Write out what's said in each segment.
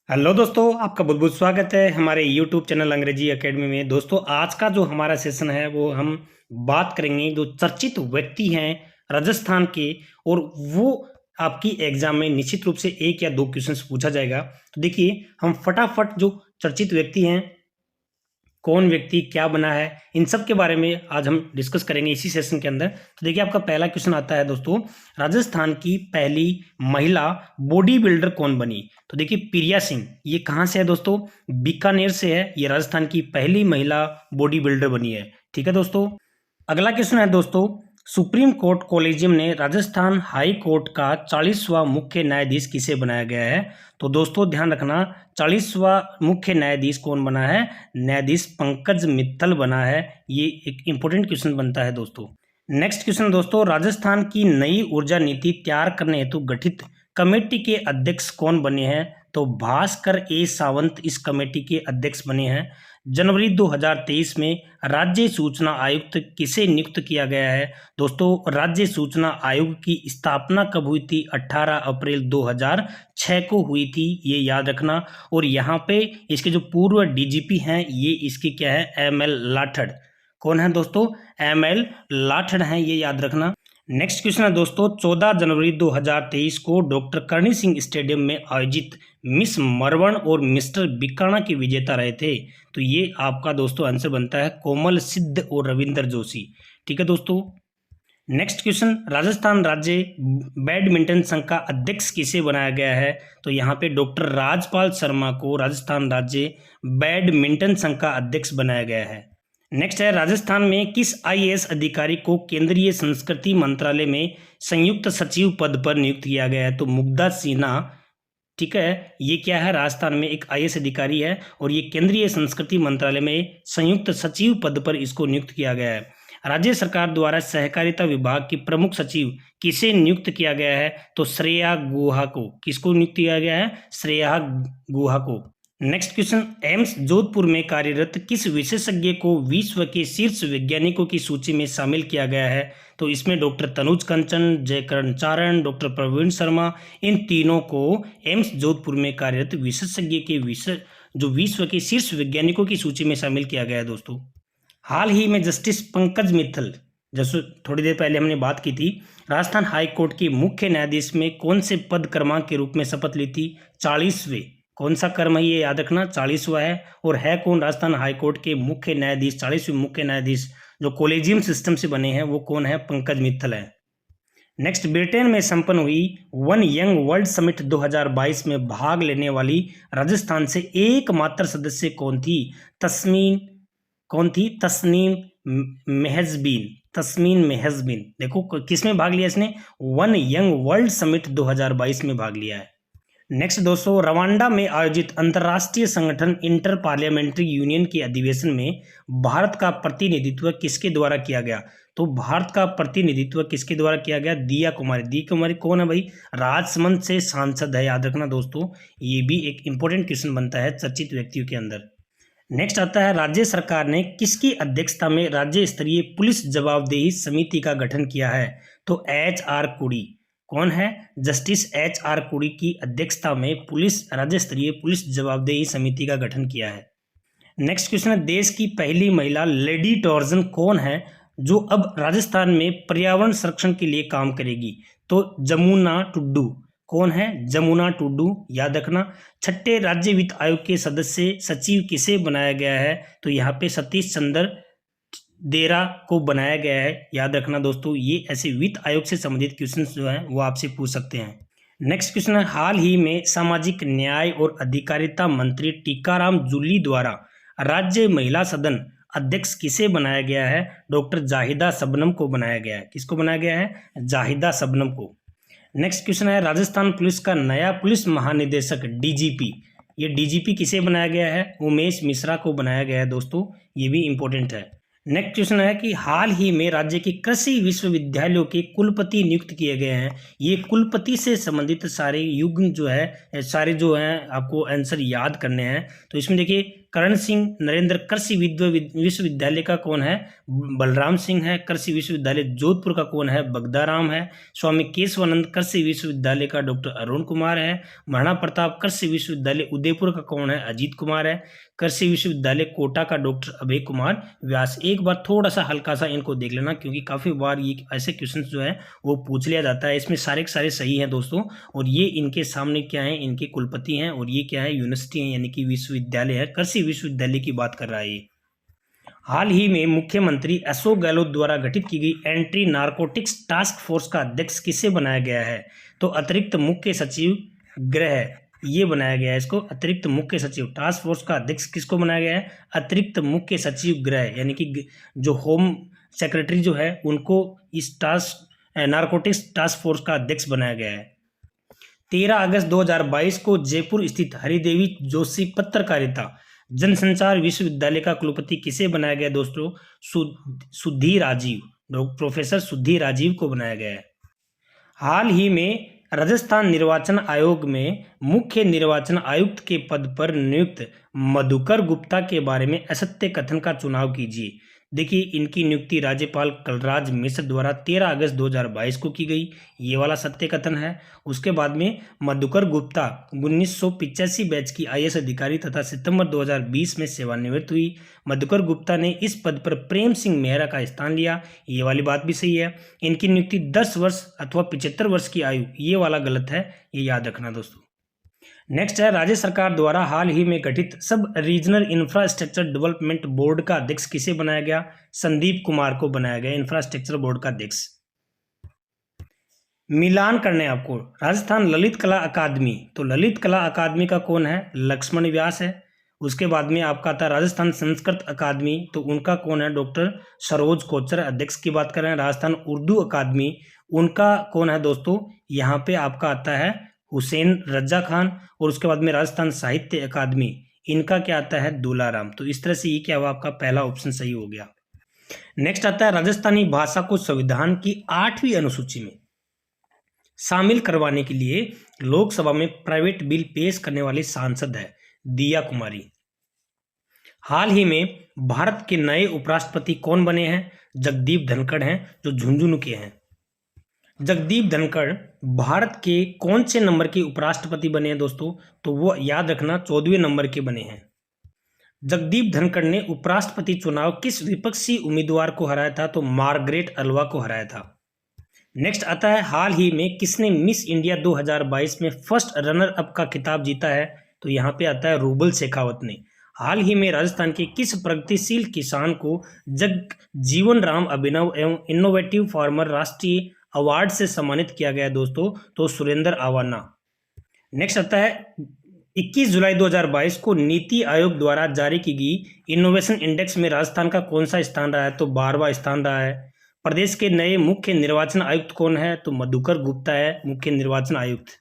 Hello दोस्तों, आपका बहुत बहुत स्वागत है हमारे यूट्यूब चैनल अंग्रेजी एकेडमी में। दोस्तों, आज का जो हमारा सेशन है वो हम बात करेंगे जो चर्चित व्यक्ति हैं राजस्थान के, और वो आपकी एग्जाम में निश्चित रूप से एक या दो क्वेश्चंस पूछा जाएगा। तो देखिए, हम फटाफट जो चर्चित व्यक्ति हैं, कौन व्यक्ति क्या बना है, इन सब के बारे में आज हम डिस्कस करेंगे इसी सेशन के अंदर। तो देखिए, आपका पहला क्वेश्चन आता है दोस्तों, राजस्थान की पहली महिला बॉडी बिल्डर कौन बनी? तो देखिए, प्रिया सिंह। ये कहाँ से है दोस्तों? बीकानेर से है। ये राजस्थान की पहली महिला बॉडी बिल्डर बनी है। ठीक है दोस्तों। अगला क्वेश्चन है दोस्तों, सुप्रीम कोर्ट कोलेजियम ने राजस्थान हाई कोर्ट का 40वां मुख्य न्यायाधीश किसे बनाया गया है? तो दोस्तों ध्यान रखना, 40वां मुख्य न्यायाधीश कौन बना है? न्यायाधीश पंकज मित्तल बना है। ये एक इंपॉर्टेंट क्वेश्चन बनता है दोस्तों। नेक्स्ट क्वेश्चन दोस्तों, राजस्थान की नई ऊर्जा नीति तैयार करने हेतु गठित कमेटी के अध्यक्ष कौन बने हैं? तो भास्कर ए सावंत इस कमेटी के अध्यक्ष बने हैं। जनवरी 2023 में राज्य सूचना आयुक्त किसे नियुक्त किया गया है? दोस्तों, राज्य सूचना आयोग की स्थापना कब हुई थी? 18 अप्रैल 2006 को हुई थी, ये याद रखना। और यहाँ पे इसके जो पूर्व डीजीपी हैं, ये इसके क्या है? एमएल लाठर। कौन है दोस्तों? एमएल लाठर हैं, ये याद रखना। नेक्स्ट क्वेश्चन है दोस्तों, 14 जनवरी 2023 को डॉक्टर करणी सिंह स्टेडियम में आयोजित मिस मरवण और मिस्टर बीकाणा के विजेता रहे थे। तो ये आपका दोस्तों आंसर बनता है कोमल सिद्ध और रविंदर जोशी। ठीक है दोस्तों। नेक्स्ट क्वेश्चन, राजस्थान राज्य बैडमिंटन संघ का अध्यक्ष किसे बनाया गया है? तो यहाँ पे डॉक्टर राजपाल शर्मा को राजस्थान राज्य बैडमिंटन संघ का अध्यक्ष बनाया गया है। नेक्स्ट है, राजस्थान में किस आईएएस अधिकारी को केंद्रीय संस्कृति मंत्रालय में संयुक्त सचिव पद पर नियुक्त किया गया है? तो मुग्धा सिन्हा। ठीक है, ये क्या है? राजस्थान में एक आईएएस अधिकारी है और ये केंद्रीय संस्कृति मंत्रालय में संयुक्त सचिव पद पर इसको नियुक्त किया गया है। राज्य सरकार द्वारा सहकारिता विभाग की प्रमुख सचिव किसे नियुक्त किया गया है? तो श्रेया गुहा को। किसको नियुक्त किया गया है? श्रेया गुहा को। नेक्स्ट क्वेश्चन, एम्स जोधपुर में कार्यरत किस विशेषज्ञ को विश्व के शीर्ष वैज्ञानिकों की सूची में शामिल किया गया है? तो इसमें डॉक्टर तनुज कंचन, जयकरण चारण, डॉक्टर प्रवीण शर्मा, इन तीनों को एम्स जोधपुर में कार्यरत विशेषज्ञ के विश्व के शीर्ष वैज्ञानिकों की सूची में शामिल किया गया है दोस्तों। हाल ही में जस्टिस पंकज मित्तल, जैसे थोड़ी देर पहले हमने बात की थी, राजस्थान हाई कोर्ट के मुख्य न्यायाधीश में कौन से पद क्रमांक के रूप में शपथ ली थी? 40वें। कौन सा क्रम है ये याद रखना? 40वां है। और है कौन राजस्थान हाई कोर्ट के मुख्य न्यायाधीश? 40वें मुख्य न्यायाधीश जो कोलेजियम सिस्टम से बने हैं, वो कौन है? पंकज मित्तल है। नेक्स्ट, ब्रिटेन में संपन्न हुई वन यंग वर्ल्ड समिट 2022 में भाग लेने वाली राजस्थान से एकमात्र सदस्य कौन थी? तस्मीन। कौन थी? तस्नीम मेहजबीन। तस्मीन मेहजबीन। देखो किस में भाग लिया इसने? वन यंग वर्ल्ड समिट 2022 में भाग लिया है। नेक्स्ट दोस्तों, रवांडा में आयोजित अंतर्राष्ट्रीय संगठन इंटर पार्लियामेंट्री यूनियन के अधिवेशन में भारत का प्रतिनिधित्व किसके द्वारा किया गया? तो भारत का प्रतिनिधित्व किसके द्वारा किया गया? दिया कुमारी। दिया कुमारी कौन है भाई? राजसमंद से सांसद है, याद रखना दोस्तों। ये भी एक इंपॉर्टेंट क्वेश्चन बनता है चर्चित व्यक्तियों के अंदर। नेक्स्ट आता है, राज्य सरकार ने किसकी अध्यक्षता में राज्य स्तरीय पुलिस जवाबदेही समिति का गठन किया है? तो HR कुड़ी। कौन है? जस्टिस HR कुड़ी की अध्यक्षता में राज्य स्तरीय पुलिस जवाबदेही समिति का गठन किया है। नेक्स्ट क्वेश्चन है, देश की पहली महिला लेडी टॉर्जन कौन है जो अब राजस्थान में पर्यावरण संरक्षण के लिए काम करेगी? तो जमुना टुड्डू। कौन है? जमुना टुड्डू, याद रखना। छठे राज्य वित्त आयोग के सदस्य सचिव किसे बनाया गया है? तो यहाँ पे सतीश चंद्र देरा को बनाया गया है, याद रखना दोस्तों। ये ऐसे वित्त आयोग से संबंधित क्वेश्चन जो हैं वो आपसे पूछ सकते हैं। नेक्स्ट क्वेश्चन है, हाल ही में सामाजिक न्याय और अधिकारिता मंत्री टीकाराम जूली द्वारा राज्य महिला सदन अध्यक्ष किसे बनाया गया है? डॉक्टर जाहिदा शबनम को बनाया गया है। किसको बनाया गया है? जाहिदा शबनम को। नेक्स्ट क्वेश्चन है, राजस्थान पुलिस का नया पुलिस महानिदेशक DGP, ये DGP किसे बनाया गया है? उमेश मिश्रा को बनाया गया है दोस्तों। ये भी इंपॉर्टेंट है। नेक्स्ट क्वेश्चन है कि हाल ही में राज्य के कृषि विश्वविद्यालयों के कुलपति नियुक्त किए गए हैं। ये कुलपति से संबंधित सारे युग्म जो है, सारे जो हैं आपको आंसर याद करने हैं। तो इसमें देखिए, करण सिंह। नरेंद्र कृषि विश्वविद्यालय का कौन है? बलराम सिंह है। कृषि विश्वविद्यालय जोधपुर का कौन है? बगदाराम है। स्वामी केशवानंद कृषि विश्वविद्यालय का डॉक्टर अरुण कुमार है। महाराणा प्रताप कृषि विश्वविद्यालय उदयपुर का कौन है? अजीत कुमार है। कृषि विश्वविद्यालय कोटा का डॉक्टर अभय कुमार व्यास। एक बार थोड़ा सा हल्का सा इनको देख लेना, क्योंकि काफी बार ये ऐसे क्वेश्चन जो है वो पूछ लिया जाता है। इसमें सारे के सारे सही हैं दोस्तों। और ये इनके सामने क्या है? इनके कुलपति हैं, और ये क्या है? यूनिवर्सिटी है, यानी कि विश्वविद्यालय है। कृषि विश्वविद्यालय की बात कर रहा है ये। हाल ही में मुख्यमंत्री अशोक गहलोत द्वारा गठित की गई एंटी नारकोटिक्स टास्क फोर्स का अध्यक्ष किसे बनाया गया है? तो अतिरिक्त मुख्य सचिव गृह ये बनाया गया है इसको। अतिरिक्त मुख्य सचिव टास्क फोर्स का अध्यक्ष किसको बनाया गया है? अतिरिक्त मुख्य सचिव गृह, यानी कि जो होम सेक्रेटरी जो है उनको इस नारकोटिक्स टास्क फोर्स का अध्यक्ष बनाया गया है। 13 अगस्त 2022 को जयपुर स्थित हरिदेवी जोशी पत्रकारिता जनसंचार विश्वविद्यालय का कुलपति किसे बनाया गया दोस्तों? सुधीर राजीव, प्रोफेसर सुधीर राजीव को बनाया गया है। हाल ही में राजस्थान निर्वाचन आयोग में मुख्य निर्वाचन आयुक्त के पद पर नियुक्त मधुकर गुप्ता के बारे में असत्य कथन का चुनाव कीजिए। देखिए, इनकी नियुक्ति राज्यपाल कलराज मिश्र द्वारा 13 अगस्त 2022 को की गई, ये वाला सत्य कथन है। उसके बाद में मधुकर गुप्ता 1985 बैच की आईएएस अधिकारी तथा सितंबर 2020 में सेवानिवृत्त हुई। मधुकर गुप्ता ने इस पद पर प्रेम सिंह मेहरा का स्थान लिया, ये वाली बात भी सही है। इनकी नियुक्ति 10 वर्ष अथवा 75 वर्ष की आयु, ये वाला गलत है, ये याद रखना दोस्तों। नेक्स्ट है, राज्य सरकार द्वारा हाल ही में गठित सब रीजनल इंफ्रास्ट्रक्चर डेवलपमेंट बोर्ड का अध्यक्ष किसे बनाया गया? संदीप कुमार को बनाया गया इंफ्रास्ट्रक्चर बोर्ड का अध्यक्ष। मिलान करने आपको, राजस्थान ललित कला अकादमी, तो ललित कला अकादमी का कौन है? लक्ष्मण व्यास है। उसके बाद में आपका आता है राजस्थान संस्कृत अकादमी, तो उनका कौन है? डॉक्टर सरोज कोचर, अध्यक्ष की बात कर रहे हैं। राजस्थान उर्दू अकादमी, उनका कौन है दोस्तों? यहाँ पे आपका आता है हुसैन रजा खान। और उसके बाद में राजस्थान साहित्य अकादमी, इनका क्या आता है? दुलाराम। तो इस तरह से ये क्या हुआ? आपका पहला ऑप्शन सही हो गया। नेक्स्ट आता है, राजस्थानी भाषा को संविधान की 8वीं अनुसूची में शामिल करवाने के लिए लोकसभा में प्राइवेट बिल पेश करने वाली सांसद है दिया कुमारी। हाल ही में भारत के नए उपराष्ट्रपति कौन बने हैं? जगदीप धनखड़ हैं, जो झुंझुनू के हैं। जगदीप धनखड़ भारत के कौन से नंबर के उपराष्ट्रपति बने हैं दोस्तों? तो वो याद रखना 14वें नंबर के बने हैं। जगदीप धनखड़ ने उपराष्ट्रपति चुनाव किस विपक्षी उम्मीदवार को हराया था? तो मार्गरेट अल्वा को हराया था। नेक्स्ट आता है, हाल ही में किसने मिस इंडिया 2022 में फर्स्ट रनर अप का खिताब जीता है? तो यहाँ पे आता है रूबल शेखावत ने। हाल ही में राजस्थान के किस प्रगतिशील किसान को जगजीवन राम अभिनव एवं इनोवेटिव फार्मर राष्ट्रीय अवार्ड से सम्मानित किया गया दोस्तों? तो सुरेंद्र आवाना। नेक्स्ट आता है, 21 जुलाई 2022 को नीति आयोग द्वारा जारी की गई इनोवेशन इंडेक्स में राजस्थान का कौन सा स्थान रहा है? तो 12वां स्थान रहा है। प्रदेश के नए मुख्य निर्वाचन आयुक्त कौन है? तो मधुकर गुप्ता है मुख्य निर्वाचन आयुक्त।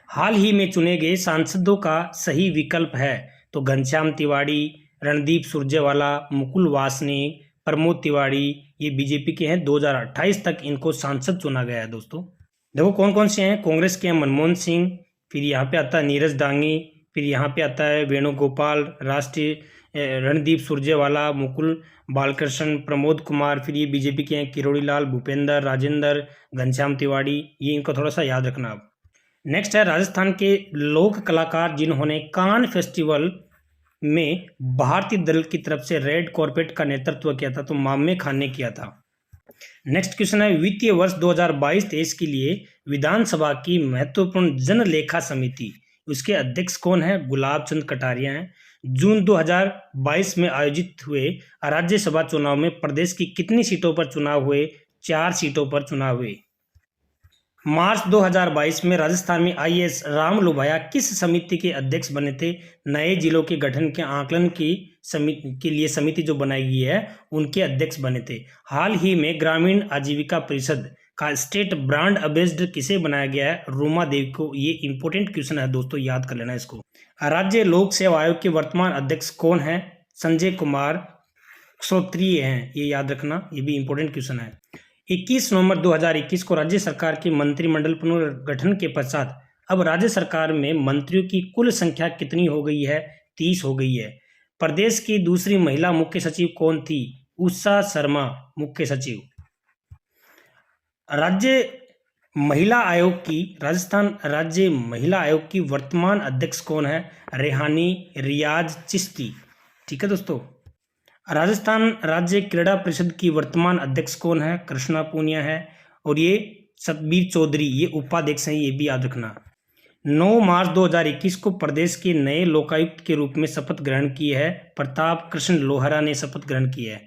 हाल ही में चुने गए सांसदों का सही विकल्प है? तो घनश्याम तिवारी, रणदीप सुरजेवाला, मुकुल वासनिक, प्रमोद तिवारी, ये बीजेपी के हैं। 2028 तक इनको सांसद चुना गया है दोस्तों। देखो कौन कौन से हैं। कांग्रेस के हैं मनमोहन सिंह, फिर यहाँ पे आता है नीरज डांगी, फिर यहाँ पे आता है वेणुगोपाल, राष्ट्रीय रणदीप सुरजेवाला, मुकुल बालकृष्ण, प्रमोद कुमार, फिर ये बीजेपी के हैं किरोड़ी लाल, भूपेंद्र राजेंद्र, घनश्याम तिवारी, ये इनको थोड़ा सा याद रखना आप। नेक्स्ट है, राजस्थान के लोक कलाकार जिन्होंने कान फेस्टिवल में भारतीय दल की तरफ से रेड कॉर्पेट का नेतृत्व किया था? तो मामे खान ने किया था। नेक्स्ट क्वेश्चन है, वित्तीय वर्ष 2022-23 के लिए विधानसभा की महत्वपूर्ण जनलेखा समिति, उसके अध्यक्ष कौन है? गुलाब चंद कटारिया हैं। जून 2022 में आयोजित हुए राज्यसभा चुनाव में प्रदेश की कितनी सीटों पर चुनाव हुए? 4 सीटों पर चुनाव हुए। मार्च 2022 में राजस्थान में आईएएस राम लुभाया किस समिति के अध्यक्ष बने थे? नए जिलों के गठन के आकलन की समिति के लिए समिति जो बनाई गई है उनके अध्यक्ष बने थे। हाल ही में ग्रामीण आजीविका परिषद का स्टेट ब्रांड एम्बेसडर किसे बनाया गया है? रूमा देवी को। ये इंपॉर्टेंट क्वेश्चन है दोस्तों, याद कर लेना इसको। राज्य लोक सेवा आयोग के वर्तमान अध्यक्ष कौन है? संजय कुमार श्रोत्रिय हैं, ये याद रखना, ये भी इंपॉर्टेंट क्वेश्चन है। 21 नवंबर 2021 को राज्य सरकार के मंत्रिमंडल पुनर्गठन के पश्चात अब राज्य सरकार में मंत्रियों की कुल संख्या कितनी हो गई है? 30 हो गई है। प्रदेश की दूसरी महिला मुख्य सचिव कौन थी? उषा शर्मा मुख्य सचिव। राजस्थान राज्य महिला आयोग की वर्तमान अध्यक्ष कौन है? रेहानी रियाज चिश्ती। ठीक है दोस्तों। राजस्थान राज्य क्रीड़ा परिषद की वर्तमान अध्यक्ष कौन है? कृष्णा पूनिया है। और ये सतबीर चौधरी ये उपाध्यक्ष हैं, ये भी याद रखना। 9 मार्च 2021 को प्रदेश के नए लोकायुक्त के रूप में शपथ ग्रहण की है। प्रताप कृष्ण लोहरा ने शपथ ग्रहण की है।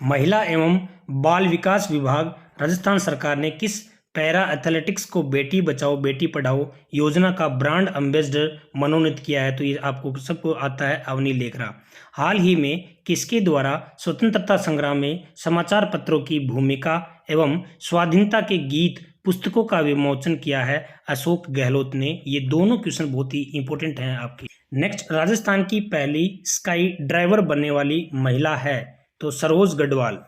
महिला एवं बाल विकास विभाग राजस्थान सरकार ने किस पैरा एथलेटिक्स को बेटी बचाओ बेटी पढ़ाओ योजना का ब्रांड एम्बेसडर मनोनीत किया है? तो ये आपको सबको आता है, अवनी लेखरा। हाल ही में किसके द्वारा स्वतंत्रता संग्राम में समाचार पत्रों की भूमिका एवं स्वाधीनता के गीत पुस्तकों का विमोचन किया है? अशोक गहलोत ने। ये दोनों क्वेश्चन बहुत ही इंपॉर्टेंट हैं आपके। नेक्स्ट, राजस्थान की पहली स्काई ड्राइवर बनने वाली महिला है? तो सरोज गढ़वाल।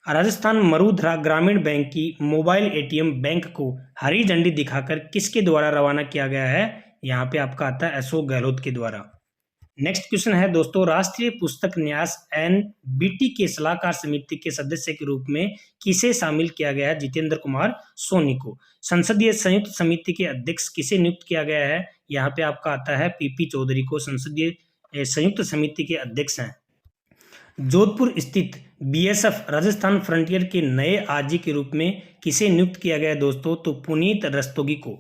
राजस्थान मरुधरा ग्रामीण बैंक की मोबाइल एटीएम बैंक को हरी झंडी दिखाकर किसके द्वारा रवाना किया गया है? यहाँ पे आपका आता है अशोक गहलोत के द्वारा। नेक्स्ट क्वेश्चन है दोस्तों, राष्ट्रीय पुस्तक न्यास एनबीटी के सलाहकार समिति के सदस्य के रूप में किसे शामिल किया गया है? जितेंद्र कुमार सोनी को। संसदीय संयुक्त समिति के अध्यक्ष किसे नियुक्त किया गया है? यहाँ पे आपका आता है पीपी चौधरी को संसदीय संयुक्त समिति के अध्यक्ष हैं। जोधपुर स्थित बीएसएफ राजस्थान फ्रंटियर के नए आईजी के रूप में किसे नियुक्त किया गया है दोस्तों? तो पुनीत रस्तोगी को।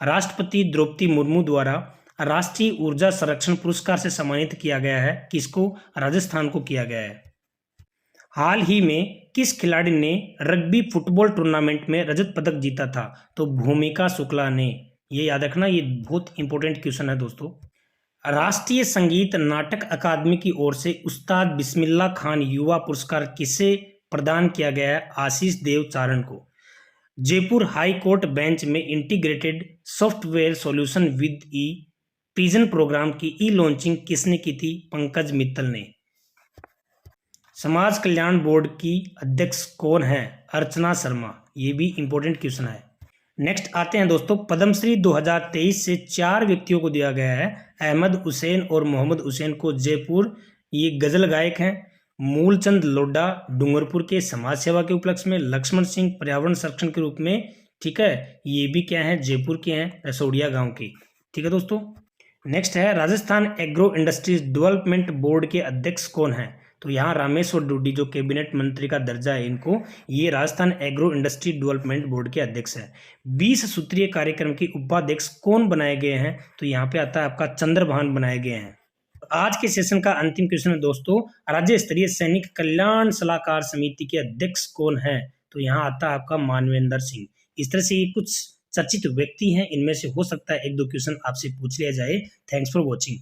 राष्ट्रपति द्रौपदी मुर्मू द्वारा राष्ट्रीय ऊर्जा संरक्षण पुरस्कार से सम्मानित किया गया है। किसको? राजस्थान को किया गया है। हाल ही में किस खिलाड़ी ने रग्बी फुटबॉल टूर्नामेंट में रजत पदक जीता था? तो भूमिका शुक्ला ने। ये याद रखना, ये बहुत इंपॉर्टेंट क्वेश्चन है दोस्तों। राष्ट्रीय संगीत नाटक अकादमी की ओर से उस्ताद बिस्मिल्लाह खान युवा पुरस्कार किसे प्रदान किया गया है? आशीष देव चारण को। जयपुर हाई कोर्ट बेंच में integrated software solution with E prison program की ई लॉन्चिंग किसने की थी? पंकज मित्तल ने। समाज कल्याण बोर्ड की अध्यक्ष कौन है? अर्चना शर्मा। ये भी इंपॉर्टेंट क्वेश्चन है। नेक्स्ट आते हैं दोस्तों, पद्मश्री 2023 से 4 व्यक्तियों को दिया गया है। अहमद हुसैन और मोहम्मद हुसैन को जयपुर, ये गजल गायक हैं। मूलचंद लोढ़ा डूंगरपुर के समाज सेवा के उपलक्ष्य में। लक्ष्मण सिंह पर्यावरण संरक्षण के रूप में। ठीक है, ये भी क्या है? जयपुर के हैं, रसोड़िया गांव के। ठीक है दोस्तों। नेक्स्ट है, Rajasthan agro industries development board के अध्यक्ष कौन है? तो यहाँ रामेश्वर डूडी जो कैबिनेट मंत्री का दर्जा है इनको, ये Rajasthan agro industry development board के अध्यक्ष है। 20 सूत्रीय कार्यक्रम के उपाध्यक्ष कौन बनाए गए हैं? तो यहाँ पे आता है आपका चंद्रभान बनाए गए हैं। आज के सेशन का अंतिम क्वेश्चन है दोस्तों, राज्य स्तरीय सैनिक कल्याण सलाहकार समिति के अध्यक्ष कौन है? तो यहाँ आता है आपका मानवेंद्र सिंह। इस तरह से ये कुछ चर्चित व्यक्ति हैं, इनमें से हो सकता है 1-2 क्वेश्चन आपसे पूछ लिया जाए। Thanks for watching.